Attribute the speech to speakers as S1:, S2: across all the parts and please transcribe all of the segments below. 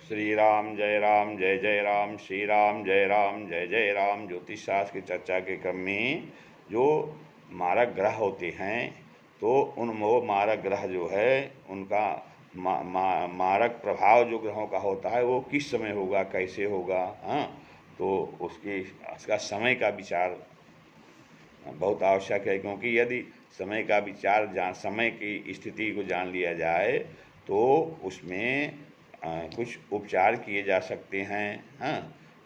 S1: श्री राम जय जय राम, श्री राम जय जय राम। ज्योतिष शास्त्र की चर्चा के क्रम में जो मारक ग्रह होते हैं, तो उन वो मारक ग्रह जो है उनका मारक प्रभाव जो ग्रहों का होता है वो किस समय होगा, कैसे होगा। हाँ, तो उसका समय का विचार बहुत आवश्यक है, क्योंकि यदि समय का विचार समय की स्थिति को जान लिया जाए तो उसमें कुछ उपचार किए जा सकते हैं। हाँ,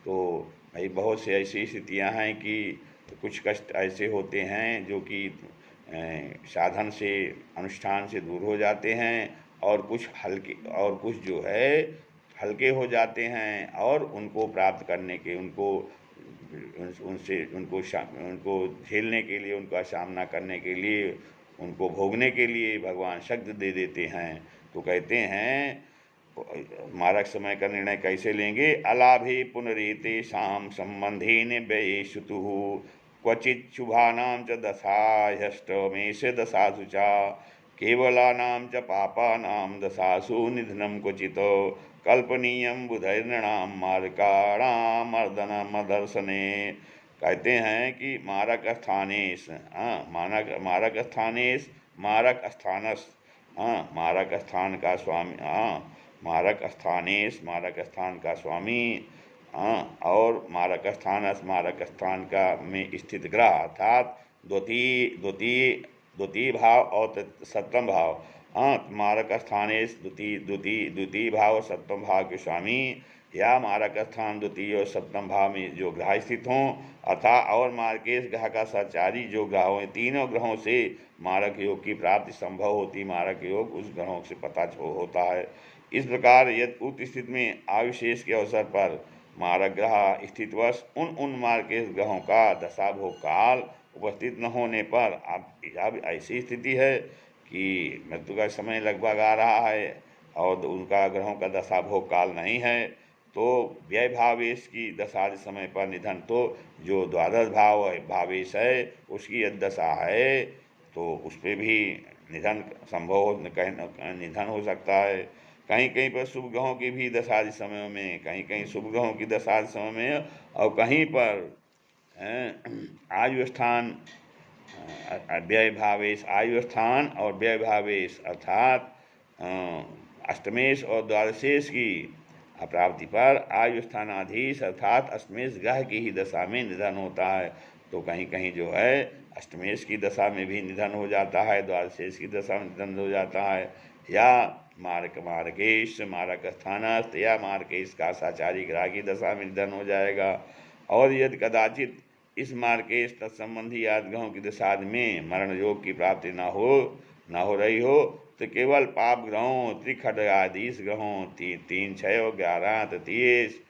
S1: तो भाई बहुत से ऐसी स्थितियां हैं कि कुछ कष्ट ऐसे होते हैं जो कि साधन से, अनुष्ठान से दूर हो जाते हैं, और कुछ हल्के और कुछ जो है हल्के हो जाते हैं, और उनको प्राप्त करने के उनको झेलने के लिए, उनका सामना करने के लिए, उनको भोगने के लिए भगवान शक्ति दे देते हैं। तो कहते हैं मारक समय का निर्णय कैसे लेंगे। अलाभे पुनरेते शाम संबंधेन व्ययेषुतु क्वचित् शुभानां च दशाह्यष्टमेष दशासु च केवलानां च पापानां दशासु निधनं क्वचित् कल्पनीयं बुधैर्नृणां मारकाणामर्दनमदर्शने। कहते हैं कि मारक स्थानेश, मारक स्थानेश, मारक स्थानस, मारक स्थान का स्वामी, मारक स्थानेश, मारक स्थान का स्वामी, और मारक स्थान का में स्थित ग्रह अर्थात द्वितीय भाव और सप्तम भाव। मारक स्थानेश द्वितीय भाव और सप्तम भाव के स्वामी, या मारक स्थान द्वितीय और सप्तम भाव में जो ग्रह स्थित हों, अथा और मार्केश ग्रह का सहचारी जो ग्रह हो, तीनों ग्रहों से मारक योग की प्राप्ति संभव होती। मारक योग उस ग्रहों से पता होता है। इस प्रकार यदि उक्त स्थिति में आयुशेष के अवसर पर मारक ग्रह स्थितवश उन मार्केश ग्रहों का दशा भोग काल उपस्थित न होने पर अब ऐसी स्थिति है कि मृत्यु का समय लगभग आ रहा है और उनका ग्रहों का दशा भोग काल नहीं है, तो व्यय भावेश की दशा समय पर निधन, तो जो द्वादश भावेश है उसकी यदि दशा है तो उस पर भी निधन संभव, निधन हो सकता है। कहीं कहीं पर शुभ ग्रहों की भी दशादि समयों में, कहीं कहीं शुभ ग्रहों की दशादि समय में, और कहीं पर आयु स्थान व्यय भावेश, आयु स्थान और व्यय भावेश अर्थात अष्टमेश और द्वादशेश की अप्राप्ति पर आयु स्थानाधीश अर्थात अष्टमेश ग्रह की ही दशा में निधन होता है। तो कहीं कहीं जो है अष्टमेश की दशा में भी निधन हो जाता है, द्वादशेश की दशा में निधन हो जाता है, या मार्केश मारक स्थानस्थ या मार्केश का साचारी ग्रह की दशा में निधन हो जाएगा। और यदि कदाचित इस मार्केश तत्संबंधी आदि ग्रहों की दशा में मरण योग की प्राप्ति न हो रही हो, तो केवल पाप ग्रहों त्रिखड्गाधीश ग्रहों 3, 6 और 11 तृतीयेश,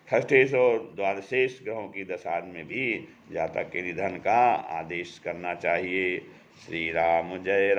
S1: षष्ठेश और द्वादशेश ग्रहों की दशा में भी जातक के निधन का आदेश करना चाहिए। श्री राम जय